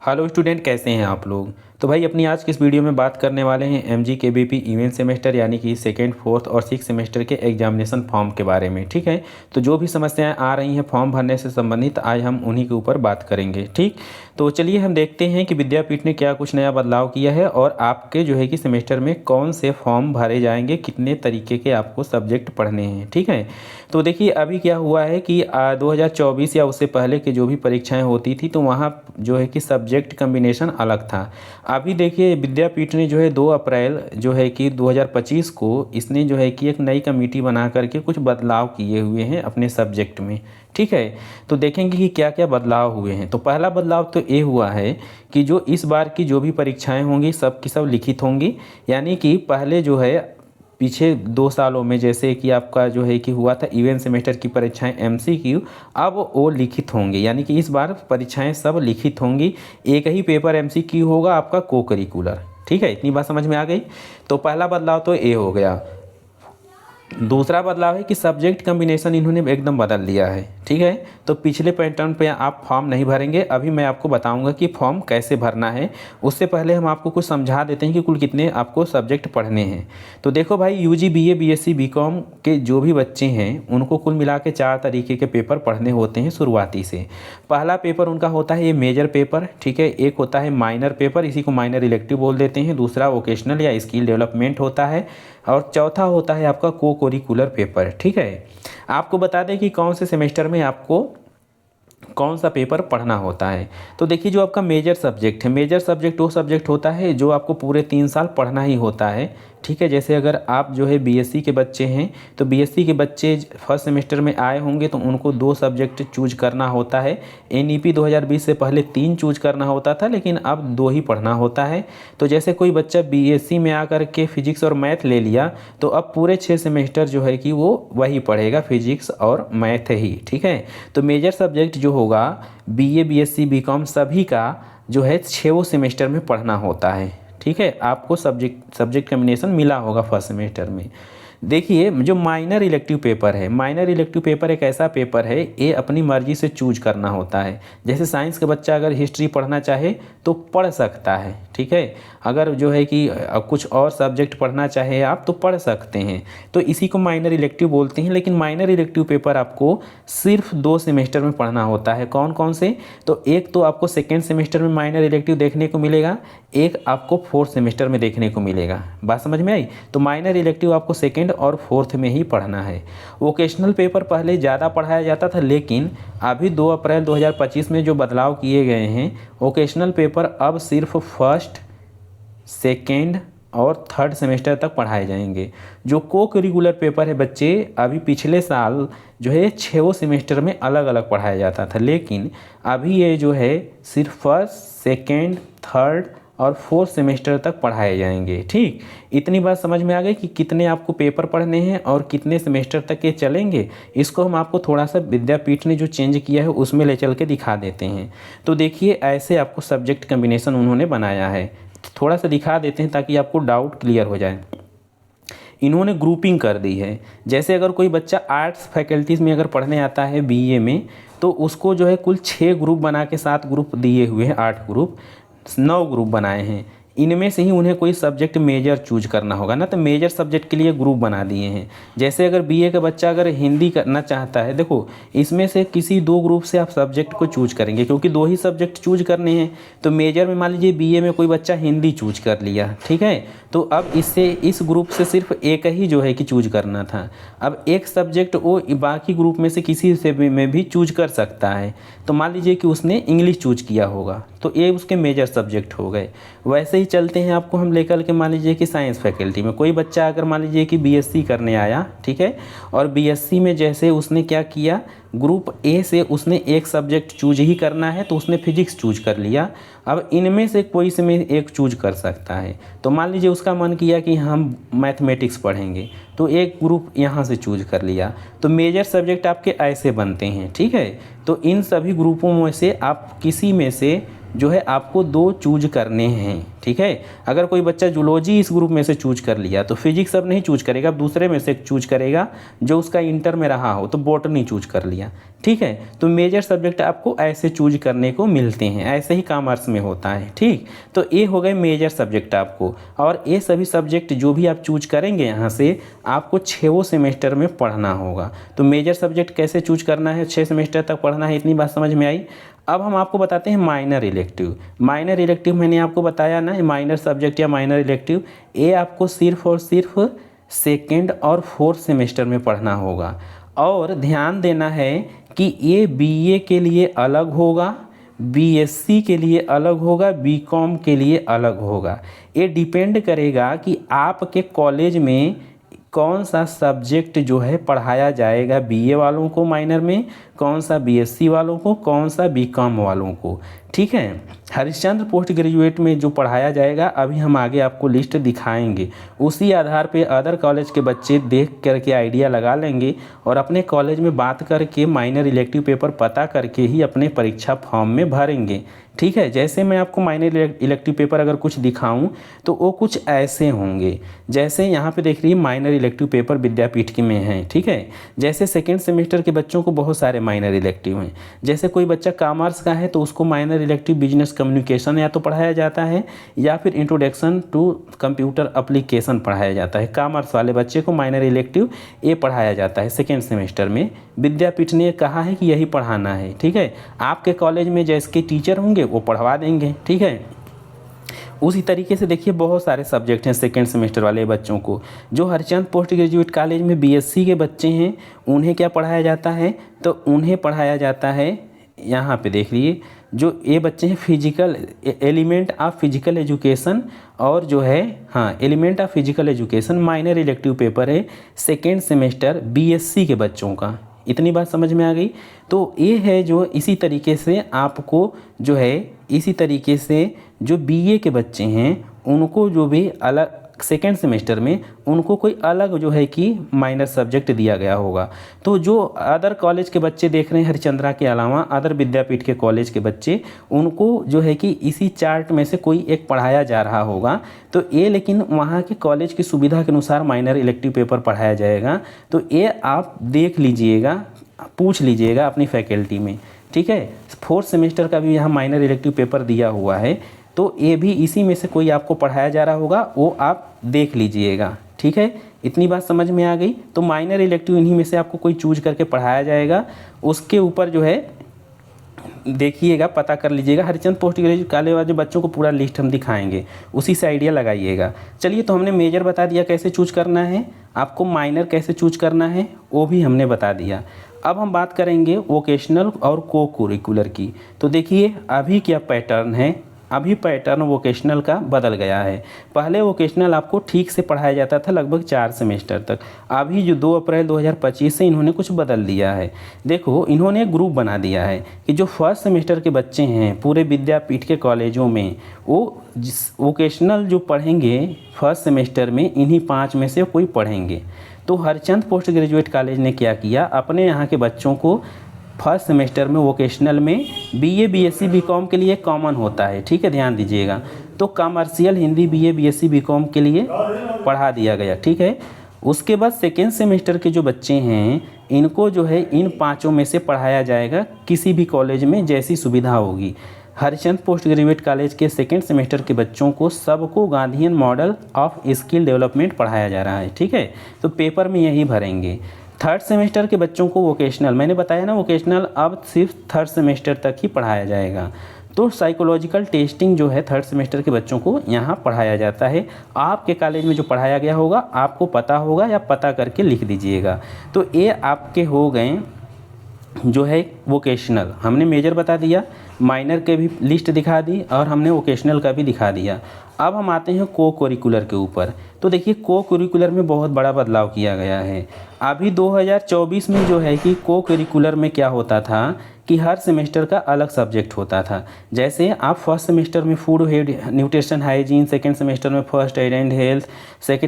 Hello student, कैसे हैं आप लोग। तो भाई अपनी आज की इस वीडियो में बात करने वाले हैं MGKBP इवेंट सेमेस्टर यानी कि सेकेंड, फोर्थ और सिक्स सेमेस्टर के एग्जामिनेशन फॉर्म के बारे में। ठीक है, तो जो भी समस्याएं आ रही हैं फॉर्म भरने से संबंधित आज हम उन्हीं के ऊपर बात करेंगे। ठीक, तो चलिए हम देखते हैं कि विद्यापीठ ने क्या कुछ नया बदलाव किया है और आपके जो है कि सेमेस्टर में कौन से फॉर्म भरे जाएंगे, कितने तरीके के आपको सब्जेक्ट पढ़ने हैं। ठीक है, तो देखिए अभी क्या हुआ है कि 2024 या उससे पहले की जो भी परीक्षाएं होती थी तो वहाँ जो है कि सब्जेक्ट कम्बिनेशन अलग था। अभी देखिए विद्यापीठ ने जो है 2 अप्रैल जो है कि 2025 को इसने जो है कि एक नई कमेटी बना करके कुछ बदलाव किए हुए हैं अपने सब्जेक्ट में। ठीक है, तो देखेंगे कि क्या क्या बदलाव हुए हैं। तो पहला बदलाव तो ये हुआ है कि जो इस बार की जो भी परीक्षाएं होंगी सब की सब लिखित होंगी। यानी कि पहले जो है पीछे 2 सालों में जैसे कि आपका जो है कि हुआ था इवेंट सेमेस्टर की परीक्षाएं MCQ, अब वो लिखित होंगे। यानी कि इस बार परीक्षाएं सब लिखित होंगी। एक ही पेपर MCQ होगा आपका को करिकुलर। ठीक है, इतनी बात समझ में आ गई। तो पहला बदलाव तो ये हो गया। दूसरा बदलाव है कि सब्जेक्ट कम्बिनेशन इन्होंने एकदम बदल दिया है। ठीक है, तो पिछले पैटर्न पे आप फॉर्म नहीं भरेंगे। अभी मैं आपको बताऊंगा कि फॉर्म कैसे भरना है। उससे पहले हम आपको कुछ समझा देते हैं कि कुल कितने आपको सब्जेक्ट पढ़ने हैं। तो देखो भाई, UG BA BSc BCom के जो भी बच्चे हैं उनको कुल मिला के 4 तरीके के पेपर पढ़ने होते हैं शुरुआती से। पहला पेपर उनका होता है ये मेजर पेपर। ठीक है, एक होता है माइनर पेपर, इसी को माइनर इलेक्टिव बोल देते हैं। दूसरा वोकेशनल या स्किल डेवलपमेंट होता है और चौथा होता है आपका को करिकुलर पेपर। ठीक है, आपको बता दें कि कौन से सेमेस्टर में आपको कौन सा पेपर पढ़ना होता है। तो देखिए जो आपका मेजर सब्जेक्ट है, मेजर सब्जेक्ट वो सब्जेक्ट होता है जो आपको पूरे 3 साल पढ़ना ही होता है। ठीक है, जैसे अगर आप जो है BSc के बच्चे हैं तो BSc के बच्चे फर्स्ट सेमेस्टर में आए होंगे तो उनको 2 सब्जेक्ट चूज करना होता है। NEP 2020 से पहले 3 चूज करना होता था, लेकिन अब 2 ही पढ़ना होता है। तो जैसे कोई बच्चा BSc में आकर के फिजिक्स और मैथ ले लिया तो अब पूरे 6 सेमेस्टर जो है कि वो वही पढ़ेगा, फिजिक्स और मैथ ही। ठीक है, तो मेजर सब्जेक्ट जो होगा BA BSc BCom सभी का जो है 6 सेमेस्टर में पढ़ना होता है। ठीक है, आपको सब्जेक्ट कम्बिनेशन मिला होगा फर्स्ट सेमेस्टर में। देखिए जो माइनर इलेक्टिव पेपर है, माइनर इलेक्टिव पेपर एक ऐसा पेपर है ये अपनी मर्जी से चूज करना होता है। जैसे साइंस का बच्चा अगर हिस्ट्री पढ़ना चाहे तो पढ़ सकता है। ठीक है, अगर जो है कि कुछ और सब्जेक्ट पढ़ना चाहे आप तो पढ़ सकते हैं। तो इसी को माइनर इलेक्टिव बोलते हैं। लेकिन माइनर इलेक्टिव पेपर आपको सिर्फ 2 सेमेस्टर में पढ़ना होता है। कौन कौन से? तो एक तो आपको सेकेंड सेमेस्टर में माइनर इलेक्टिव देखने को मिलेगा, एक आपको फोर्थ सेमेस्टर में देखने को मिलेगा। बात समझ में आई? तो माइनर इलेक्टिव आपको सेकेंड और फोर्थ में ही पढ़ना है। वोकेशनल पेपर पहले ज़्यादा पढ़ाया जाता था, लेकिन अभी 2 अप्रैल 2025 में जो बदलाव किए गए हैं, वोकेशनल पेपर अब सिर्फ फर्स्ट, सेकेंड और थर्ड सेमेस्टर तक पढ़ाए जाएंगे। जो को करिकुलर पेपर है बच्चे, अभी पिछले साल जो है 6 सेमेस्टर में अलग अलग पढ़ाया जाता था, लेकिन अभी ये जो है सिर्फ फर्स्ट, सेकेंड, थर्ड और फोर्थ सेमेस्टर तक पढ़ाए जाएंगे। ठीक, इतनी बात समझ में आ गई कि कितने आपको पेपर पढ़ने हैं और कितने सेमेस्टर तक ये चलेंगे। इसको हम आपको थोड़ा सा विद्यापीठ ने जो चेंज किया है उसमें ले चल के दिखा देते हैं। तो देखिए ऐसे आपको सब्जेक्ट कम्बिनेशन उन्होंने बनाया है। थोड़ा सा दिखा देते हैं ताकि आपको डाउट क्लियर हो जाए। इन्होंने ग्रुपिंग कर दी है। जैसे अगर कोई बच्चा आर्ट्स फैकल्टीज़ में अगर पढ़ने आता है BA में, तो उसको जो है कुल 6 ग्रुप बना के 7 ग्रुप दिए हुए हैं, 8 ग्रुप, 9 ग्रुप बनाए हैं। इनमें से ही उन्हें कोई सब्जेक्ट मेजर चूज करना होगा ना, तो मेजर सब्जेक्ट के लिए ग्रुप बना दिए हैं। जैसे अगर BA का बच्चा अगर हिंदी करना चाहता है, देखो इसमें से किसी 2 ग्रुप से आप सब्जेक्ट को चूज करेंगे, क्योंकि 2 ही सब्जेक्ट चूज करने हैं। तो मेजर में मान लीजिए BA में कोई बच्चा हिंदी चूज कर लिया, ठीक है, तो अब इससे इस ग्रुप से सिर्फ एक ही जो है कि चूज करना था। अब एक सब्जेक्ट वो बाकी ग्रुप में से किसी से में भी चूज कर सकता है। तो मान लीजिए कि उसने इंग्लिश चूज किया होगा तो ये उसके मेजर सब्जेक्ट हो गए। वैसे ही चलते हैं आपको हम लेकर के, मान लीजिए कि साइंस फैकल्टी में कोई बच्चा अगर मान लीजिए कि BSc करने आया, ठीक है, और BSc में जैसे उसने क्या किया, ग्रुप A से उसने एक सब्जेक्ट चूज ही करना है तो उसने फिजिक्स चूज कर लिया। अब इनमें से कोई से में एक चूज कर सकता है। तो मान लीजिए उसका मन किया कि हम मैथमेटिक्स पढ़ेंगे तो एक ग्रुप यहाँ से चूज कर लिया। तो मेजर सब्जेक्ट आपके ऐसे बनते हैं। ठीक है, तो इन सभी ग्रुपों में से आप किसी में से जो है आपको 2 चूज करने हैं, ठीक है। अगर कोई बच्चा जूलॉजी इस ग्रुप में से चूज कर लिया तो फिजिक्स अब नहीं चूज करेगा, अब दूसरे में से चूज करेगा जो उसका इंटर में रहा हो, तो बॉटनी चूज कर लिया, ठीक है। तो मेजर सब्जेक्ट आपको ऐसे चूज करने को मिलते हैं, ऐसे ही कॉमर्स में होता है, ठीक। तो ये हो गए मेजर सब्जेक्ट आपको, और ये सभी सब्जेक्ट जो भी आप चूज करेंगे यहाँ से आपको 6 सेमेस्टर में पढ़ना होगा। तो मेजर सब्जेक्ट कैसे चूज करना है, 6 सेमेस्टर तक पढ़ना है, इतनी बात समझ में आई। अब हम आपको बताते हैं माइनर इलेक्टिव। माइनर इलेक्टिव मैंने आपको बताया ना, माइनर सब्जेक्ट या माइनर इलेक्टिव, ये आपको सिर्फ और सिर्फ सेकेंड और फोर्थ सेमेस्टर में पढ़ना होगा। और ध्यान देना है कि ये बीए के लिए अलग होगा, बीएससी के लिए अलग होगा, बीकॉम के लिए अलग होगा। ये डिपेंड करेगा कि आपके कॉलेज में कौन सा सब्जेक्ट जो है पढ़ाया जाएगा, बीए वालों को माइनर में, कौन सा बीएससी वालों को, कौन सा बीकॉम वालों को, ठीक है। हरिश्चंद्र पोस्ट ग्रेजुएट में जो पढ़ाया जाएगा अभी हम आगे आपको लिस्ट दिखाएंगे, उसी आधार पे अदर कॉलेज के बच्चे देख करके आइडिया लगा लेंगे और अपने कॉलेज में बात करके माइनर इलेक्टिव पेपर पता करके ही अपने परीक्षा फॉर्म में भरेंगे, ठीक है। जैसे मैं आपको माइनर इलेक्टिव पेपर अगर कुछ दिखाऊं तो वो कुछ ऐसे होंगे, जैसे यहाँ पे देख रही है माइनर इलेक्टिव पेपर विद्यापीठ के में है, ठीक है। जैसे सेकेंड सेमेस्टर के बच्चों को बहुत सारे माइनर इलेक्टिव हैं। जैसे कोई बच्चा कॉमर्स का है तो उसको माइनर इलेक्टिव बिजनेस कम्युनिकेशन या तो पढ़ाया जाता है या फिर इंट्रोडक्शन टू कंप्यूटर एप्लीकेशन पढ़ाया जाता है। कॉमर्स वाले बच्चे को माइनर इलेक्टिव ये पढ़ाया जाता है सेकेंड सेमेस्टर में। विद्यापीठ ने कहा है कि यही पढ़ाना है, ठीक है। आपके कॉलेज में जैसे टीचर होंगे वो पढ़वा देंगे, ठीक है। उसी तरीके से देखिए बहुत सारे सब्जेक्ट हैं सेकेंड सेमेस्टर वाले बच्चों को। जो हरिचंद पोस्ट ग्रेजुएट कॉलेज में बीएससी के बच्चे हैं उन्हें क्या पढ़ाया जाता है, तो उन्हें पढ़ाया जाता है, यहाँ पे देख लीजिए जो ये बच्चे हैं physical element of physical education, और जो है हाँ element of physical education minor elective paper है सेकेंड सेमेस्टर बीएससी के बच्चों का। इतनी बात समझ में आ गई। तो ये है जो इसी तरीके से आपको जो है इसी तरीके से जो बीए के बच्चे हैं उनको जो भी अलग सेकेंड सेमेस्टर में उनको कोई अलग जो है कि माइनर सब्जेक्ट दिया गया होगा। तो जो अदर कॉलेज के बच्चे देख रहे हैं हरिचंद्रा के अलावा अदर विद्यापीठ के कॉलेज के बच्चे, उनको जो है कि इसी चार्ट में से कोई एक पढ़ाया जा रहा होगा। तो ये लेकिन वहाँ के कॉलेज की सुविधा के अनुसार माइनर इलेक्टिव पेपर पढ़ाया जाएगा। तो ये आप देख लीजिएगा, पूछ लीजिएगा अपनी फैकल्टी में, ठीक है। फोर्थ सेमेस्टर का भी यहाँ माइनर इलेक्टिव पेपर दिया हुआ है, तो ये भी इसी में से कोई आपको पढ़ाया जा रहा होगा, वो आप देख लीजिएगा, ठीक है। इतनी बात समझ में आ गई। तो माइनर इलेक्टिव इन्हीं में से आपको कोई चूज करके पढ़ाया जाएगा, उसके ऊपर जो है देखिएगा, पता कर लीजिएगा। हरिचंद पोस्ट ग्रेजुएट कॉलेज वाले बच्चों को पूरा लिस्ट हम दिखाएंगे, उसी से आइडिया लगाइएगा। चलिए, तो हमने मेजर बता दिया कैसे चूज करना है, आपको माइनर कैसे चूज करना है वो भी हमने बता दिया। अब हम बात करेंगे वोकेशनल और को करिकुलर की। तो देखिए अभी क्या पैटर्न है, अभी पैटर्न वोकेशनल का बदल गया है। पहले वोकेशनल आपको ठीक से पढ़ाया जाता था लगभग 4 सेमेस्टर तक। अभी जो 2 अप्रैल 2025 से इन्होंने कुछ बदल दिया है। देखो इन्होंने एक ग्रुप बना दिया है कि जो फर्स्ट सेमेस्टर के बच्चे हैं पूरे विद्यापीठ के कॉलेजों में, वो वोकेशनल जो पढ़ेंगे फर्स्ट सेमेस्टर में इन्हीं 5 में से कोई पढ़ेंगे। तो हरिचंद पोस्ट ग्रेजुएट कॉलेज ने क्या किया, अपने यहाँ के बच्चों को फर्स्ट सेमेस्टर में वोकेशनल में बीए बीएससी बीकॉम के लिए कॉमन होता है, ठीक है, ध्यान दीजिएगा। तो commercial Hindi BA BSc BCom के लिए पढ़ा दिया गया, ठीक है। उसके बाद सेकेंड सेमेस्टर के जो बच्चे हैं इनको जो है इन 5 में से पढ़ाया जाएगा, किसी भी कॉलेज में जैसी सुविधा होगी। हरिचंद पोस्ट ग्रेजुएट कॉलेज के सेकेंड सेमेस्टर के बच्चों को सबको Gandhian model of skill development पढ़ाया जा रहा है, ठीक है। तो पेपर में यही भरेंगे। थर्ड सेमेस्टर के बच्चों को वोकेशनल, मैंने बताया ना वोकेशनल अब सिर्फ थर्ड सेमेस्टर तक ही पढ़ाया जाएगा। तो साइकोलॉजिकल टेस्टिंग जो है थर्ड सेमेस्टर के बच्चों को यहाँ पढ़ाया जाता है। आपके कॉलेज में जो पढ़ाया गया होगा आपको पता होगा या पता करके लिख दीजिएगा। तो ये आपके हो गए जो है वोकेशनल। हमने मेजर बता दिया, माइनर के भी लिस्ट दिखा दी और हमने वोकेशनल का भी दिखा दिया। अब हम आते हैं को करिकुलर के ऊपर। तो देखिए को करिकुलर में बहुत बड़ा बदलाव किया गया है। अभी 2024 में जो है कि को करिकुलर में क्या होता था कि हर सेमेस्टर का अलग सब्जेक्ट होता था। जैसे आप फर्स्ट सेमेस्टर में food head nutrition hygiene, second semester में first aid and health,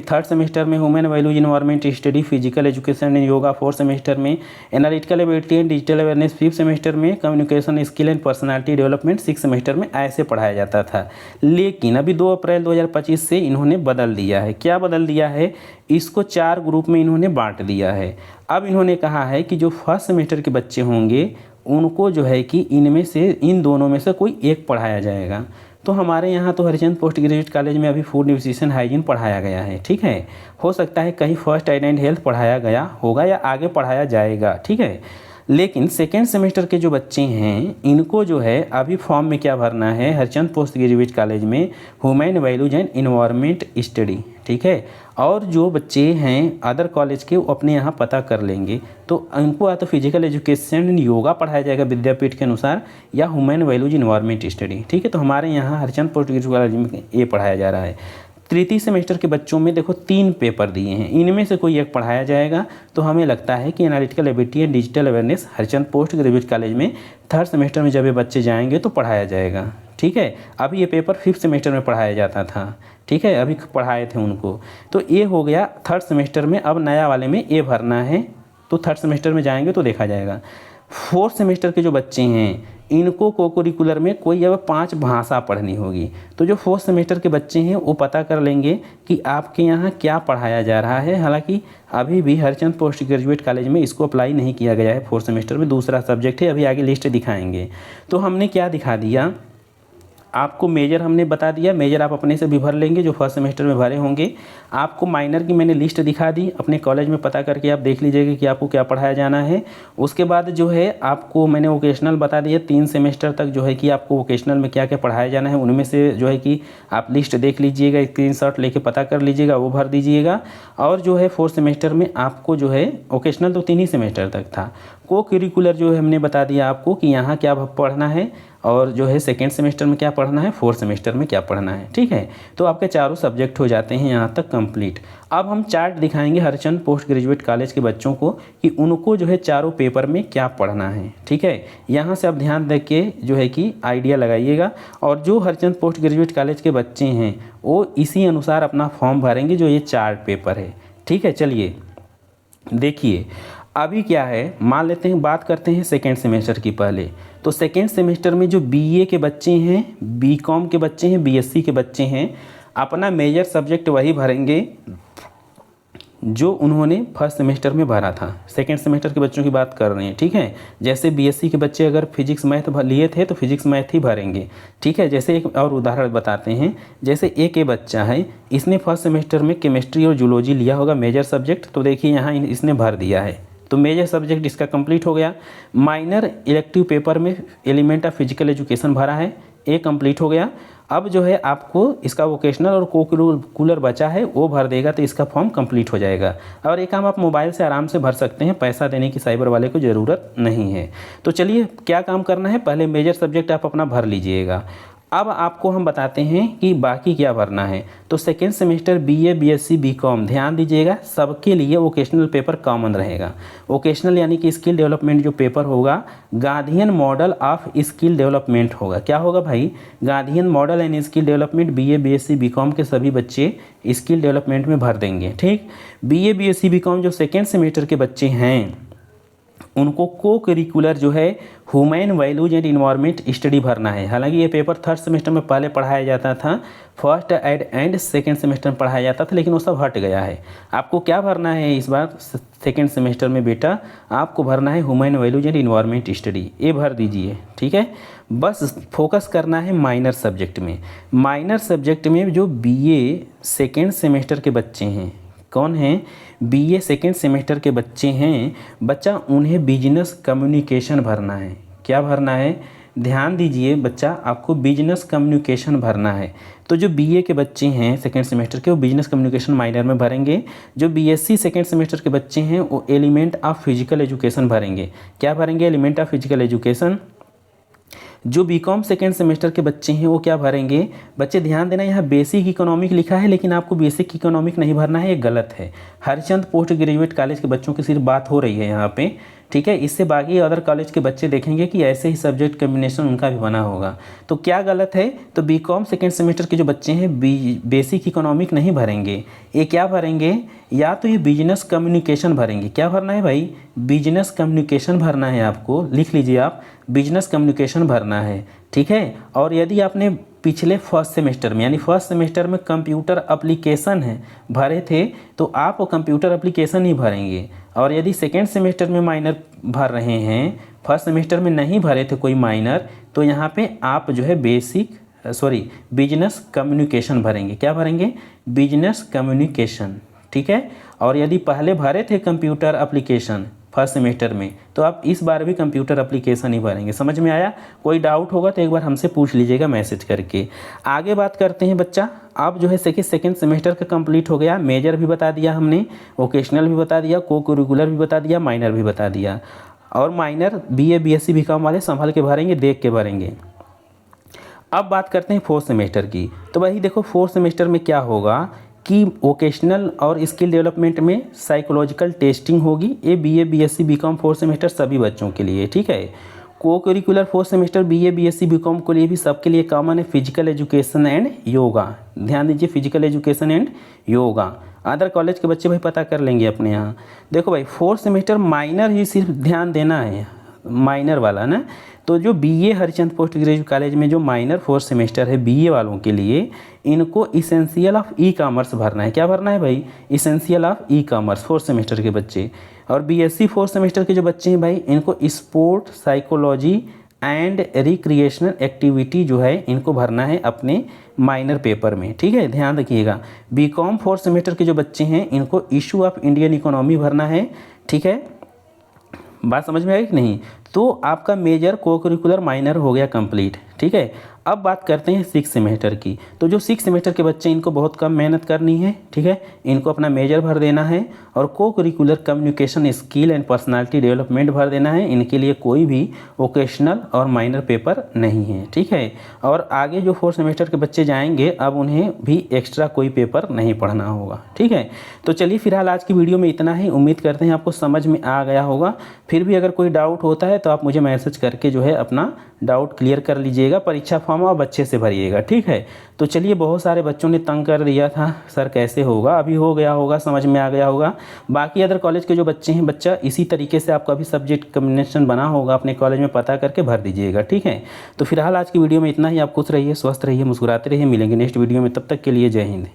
third semester में human values environment study physical education and yoga, fourth semester में analytical ability and digital awareness, fifth semester में communication skill and personality development, six semester में ऐसे पढ़ाया जाता था। लेकिन अभी 2 अप्रैल 2025 से इन्होंने बदल दिया है। क्या बदल दिया है? इसको 4 ग्रुप में इन्होंने बांट दिया है। अब इन्होंने कहा है कि जो फर्स्ट सेमेस्टर के बच्चे होंगे उनको जो है कि इनमें से इन दोनों में से कोई एक पढ़ाया जाएगा। तो हमारे यहाँ तो हरिचंद पोस्ट ग्रेजुएट कॉलेज में अभी फूड न्यूट्रिशन हाइजीन पढ़ाया गया है, ठीक है। हो सकता है कहीं फर्स्ट एड एंड हेल्थ पढ़ाया गया होगा या आगे पढ़ाया जाएगा, ठीक है। लेकिन सेकेंड सेमेस्टर के जो बच्चे हैं इनको जो है अभी फॉर्म में क्या भरना है, हरिचंद पोस्ट ग्रेजुएट कॉलेज में human values and environment study, ठीक है। और जो बच्चे हैं अदर कॉलेज के वो अपने यहाँ पता कर लेंगे। तो उनको या तो फिजिकल एजुकेशन एंड योगा पढ़ाया जाएगा विद्यापीठ के अनुसार, या ह्यूमन वैल्यूज इन्वायरमेंट स्टडी, ठीक है। तो हमारे यहाँ हरिचंद पोस्ट ग्रेजुएट कॉलेज में ये पढ़ाया जा रहा है। तृतीय सेमेस्टर के बच्चों में देखो 3 पेपर दिए हैं, इनमें से कोई एक पढ़ाया जाएगा। तो हमें लगता है कि analytical ability and digital awareness Harichand post graduate college में थर्ड सेमेस्टर में जब ये बच्चे जाएंगे तो पढ़ाया जाएगा, ठीक है। अभी ये पेपर फिफ्थ सेमेस्टर में पढ़ाया जाता था, ठीक है, अभी पढ़ाए थे उनको। तो ये हो गया थर्ड सेमेस्टर में। अब नया वाले में ये भरना है, तो थर्ड सेमेस्टर में जाएंगे तो देखा जाएगा। फोर्थ सेमेस्टर के जो बच्चे हैं इनको को करिकुलर में कोई अब 5 भाषा पढ़नी होगी। तो जो फोर्थ सेमेस्टर के बच्चे हैं वो पता कर लेंगे कि आपके यहाँ क्या पढ़ाया जा रहा है। हालांकि अभी भी हरिचंद पोस्ट ग्रेजुएट कॉलेज में इसको अप्लाई नहीं किया गया है, फोर्थ सेमेस्टर में दूसरा सब्जेक्ट है, अभी आगे लिस्ट दिखाएंगे। तो हमने क्या दिखा दिया आपको, मेजर हमने बता दिया, मेजर आप अपने से भी भर लेंगे जो फर्स्ट सेमेस्टर में भरे होंगे। आपको माइनर की मैंने लिस्ट दिखा दी, अपने कॉलेज में पता करके आप देख लीजिएगा कि आपको क्या पढ़ाया जाना है। उसके बाद जो है आपको मैंने वोकेशनल बता दिया, 3 सेमेस्टर तक जो है कि आपको वोकेशनल में क्या क्या पढ़ाया जाना है, उनमें से जो है कि आप लिस्ट देख लीजिएगा, स्क्रीनशॉट लेके पता कर लीजिएगा, वो भर दीजिएगा। और जो है फोर्थ सेमेस्टर में आपको जो है वोकेशनल तो 3 ही सेमेस्टर तक था। को करिकुलर जो है हमने बता दिया आपको कि यहाँ क्या पढ़ना है, और जो है सेकेंड सेमेस्टर में क्या पढ़ना है, फोर्थ सेमेस्टर में क्या पढ़ना है, ठीक है। तो आपके चारों सब्जेक्ट हो जाते हैं यहाँ तक कंप्लीट। अब हम चार्ट दिखाएंगे हरिचंद पोस्ट ग्रेजुएट कॉलेज के बच्चों को कि उनको जो है चारों पेपर में क्या पढ़ना है, ठीक है। यहाँ से आप ध्यान दे के जो है कि आइडिया लगाइएगा। और जो हरिचंद पोस्ट ग्रेजुएट कॉलेज के बच्चे हैं वो इसी अनुसार अपना फॉर्म भरेंगे जो ये चार्ट पेपर है, ठीक है। चलिए देखिए अभी क्या है, मान लेते हैं बात करते हैं सेकेंड सेमेस्टर की पहले। तो सेकेंड सेमेस्टर में जो बीए के बच्चे हैं, बीकॉम के बच्चे हैं, बीएससी के बच्चे हैं, अपना मेजर सब्जेक्ट वही भरेंगे जो उन्होंने फर्स्ट सेमेस्टर में भरा था। सेकेंड सेमेस्टर के बच्चों की बात कर रहे हैं, ठीक है। जैसे बीएससी के बच्चे अगर फिजिक्स मैथ लिए थे तो फिजिक्स मैथ ही भरेंगे, ठीक है। जैसे एक और उदाहरण बताते हैं, जैसे एक बच्चा है, इसने फर्स्ट सेमेस्टर में केमिस्ट्री और जूलॉजी लिया होगा मेजर सब्जेक्ट, तो देखिए यहाँ इसने भर दिया है, तो मेजर सब्जेक्ट इसका कंप्लीट हो गया। माइनर इलेक्टिव पेपर में एलिमेंट ऑफ फिजिकल एजुकेशन भरा है, ये कंप्लीट हो गया। अब जो है आपको इसका वोकेशनल और को करिकुलर बचा है वो भर देगा तो इसका फॉर्म कंप्लीट हो जाएगा। और ये काम आप मोबाइल से आराम से भर सकते हैं, पैसा देने की साइबर वाले को ज़रूरत नहीं है। तो चलिए क्या काम करना है, पहले मेजर सब्जेक्ट आप अपना भर लीजिएगा। अब आपको हम बताते हैं कि बाकी क्या भरना है। तो second semester BA, BSc, BCom, ध्यान दीजिएगा सबके लिए वोकेशनल पेपर कॉमन रहेगा। वोकेशनल यानी कि स्किल डेवलपमेंट जो पेपर होगा, guardian model of skill development होगा। क्या होगा भाई, guardian model and skill development BA, BSc, BCom के सभी बच्चे स्किल डेवलपमेंट में भर देंगे, ठीक। बीए, बीएससी, बीकॉम जो सेकेंड सेमेस्टर के बच्चे हैं उनको को करिकुलर जो है human values and environment study भरना है। हालांकि ये पेपर थर्ड सेमेस्टर में पहले पढ़ाया जाता था, फर्स्ट एंड सेकेंड सेमेस्टर में पढ़ाया जाता था, लेकिन वो सब हट गया है। आपको क्या भरना है इस बार सेकेंड सेमेस्टर में बेटा, आपको भरना है human values and environment study, ये भर दीजिए, ठीक है। बस फोकस करना है माइनर सब्जेक्ट में। माइनर सब्जेक्ट में जो बीए सेकेंड सेमेस्टर के बच्चे हैं, कौन हैं, बीए सेकेंड सेमेस्टर के बच्चे हैं बच्चा, उन्हें बिजनेस कम्युनिकेशन भरना है। क्या भरना है, ध्यान दीजिए बच्चा, आपको बिजनेस कम्युनिकेशन भरना है। तो जो बीए के बच्चे हैं सेकेंड सेमेस्टर के वो बिजनेस कम्युनिकेशन माइनर में भरेंगे। जो बीएससी सेकेंड सेमेस्टर के बच्चे हैं वो एलिमेंट ऑफ फिजिकल एजुकेशन भरेंगे। क्या भरेंगे, एलिमेंट ऑफ फिजिकल एजुकेशन। जो बीकॉम सेकेंड सेमेस्टर के बच्चे हैं वो क्या भरेंगे, बच्चे ध्यान देना, यहाँ बेसिक इकोनॉमिक लिखा है लेकिन आपको बेसिक इकोनॉमिक नहीं भरना है, ये गलत है। हरिचंद पोस्ट ग्रेजुएट कॉलेज के बच्चों की सिर्फ बात हो रही है यहाँ पे, ठीक है। इससे बाकी अदर कॉलेज के बच्चे देखेंगे कि ऐसे ही सब्जेक्ट कम्बिनेशन उनका भी बना होगा। तो क्या गलत है, तो बीकॉम सेकेंड सेमेस्टर के जो बच्चे हैं बेसिक इकोनॉमिक नहीं भरेंगे, ये क्या भरेंगे, या तो ये बिजनेस कम्युनिकेशन भरेंगे। क्या भरना है भाई, बिजनेस कम्युनिकेशन भरना है, आपको लिख लीजिए आप, बिजनेस कम्युनिकेशन भरना है, ठीक है। और यदि आपने पिछले फर्स्ट सेमेस्टर में यानी फर्स्ट सेमेस्टर में कंप्यूटर एप्लीकेशन है भरे थे तो आप वो कंप्यूटर एप्लीकेशन ही भरेंगे। और यदि सेकेंड सेमेस्टर में माइनर भर रहे हैं, फर्स्ट सेमेस्टर में नहीं भरे थे कोई माइनर, तो यहाँ पे आप जो है बिजनेस कम्युनिकेशन भरेंगे। क्या भरेंगे, बिजनेस कम्युनिकेशन, ठीक है। और यदि पहले भरे थे कंप्यूटर एप्लीकेशन फर्स्ट सेमेस्टर में तो आप इस बार भी कंप्यूटर एप्लीकेशन ही भरेंगे। समझ में आया, कोई डाउट होगा तो एक बार हमसे पूछ लीजिएगा मैसेज करके। आगे बात करते हैं बच्चा, अब जो है सेकेंड सेमेस्टर का कंप्लीट हो गया, मेजर भी बता दिया हमने, वोकेशनल भी बता दिया, को करिकुलर भी बता दिया, माइनर भी बता दिया। और माइनर BA BSc बीकॉम वाले संभल के भरेंगे, देख के भरेंगे। अब बात करते हैं फोर्थ सेमेस्टर की। तो वही देखो फोर्थ सेमेस्टर में क्या होगा कि वोकेशनल और स्किल डेवलपमेंट में साइकोलॉजिकल टेस्टिंग होगी। ये BA BSc BCom fourth semester सभी बच्चों के लिए, ठीक है। Co-curricular fourth semester BA BSc BCom के लिए भी सबके लिए कॉमन है, फिजिकल एजुकेशन एंड योगा। ध्यान दीजिए, physical education and yoga. Other college के बच्चे भाई पता कर लेंगे अपने यहाँ। देखो भाई फोर्थ सेमेस्टर माइनर ही सिर्फ ध्यान देना है, माइनर वाला ना। तो जो BA Harichand post graduate college में जो माइनर फोर्थ सेमेस्टर है BA वालों के लिए, इनको इसेंशियल ऑफ ई-कॉमर्स भरना है। क्या भरना है भाई, essential of e-commerce fourth semester के बच्चे। और BSc फोर्थ सेमेस्टर के जो बच्चे हैं भाई, इनको sport psychology and recreational activity जो है इनको भरना है अपने माइनर पेपर में, ठीक है। ध्यान रखिएगा। बीकॉम फोर्थ सेमेस्टर के जो बच्चे हैं इनको इशू ऑफ इंडियन इकोनॉमी भरना है, ठीक है। बात समझ में आई कि नहीं। तो आपका मेजर को करिकुलर माइनर हो गया कंप्लीट, ठीक है। अब बात करते हैं सिक्स सेमेस्टर की। तो जो सिक्स सेमेस्टर के बच्चे इनको बहुत कम मेहनत करनी है, ठीक है। इनको अपना मेजर भर देना है और को curricular communication skill and personality development भर देना है। इनके लिए कोई भी वोकेशनल और माइनर पेपर नहीं है, ठीक है। और आगे जो फोर्थ सेमेस्टर के बच्चे जाएंगे अब उन्हें भी एक्स्ट्रा कोई पेपर नहीं पढ़ना होगा, ठीक है। तो चलिए फिलहाल आज की वीडियो में इतना ही। उम्मीद करते हैं आपको समझ में आ गया होगा। फिर भी अगर कोई डाउट होता है तो आप मुझे मैसेज करके जो है अपना डाउट क्लियर कर लीजिएगा। परीक्षा फॉर्म आप अच्छे से भरिएगा, ठीक है। तो चलिए, बहुत सारे बच्चों ने तंग कर दिया था सर कैसे होगा, अभी हो गया होगा, समझ में आ गया होगा। बाकी अदर कॉलेज के जो बच्चे हैं, बच्चा इसी तरीके से आपका भी सब्जेक्ट कम्बिनेशन बना होगा, अपने कॉलेज में पता करके भर दीजिएगा, ठीक है। तो फिलहाल आज की वीडियो में इतना ही। आप खुश रहिए, स्वस्थ रहिए, मुस्कुराते रहिए। मिलेंगे नेक्स्ट वीडियो में, तब तक के लिए जय हिंद।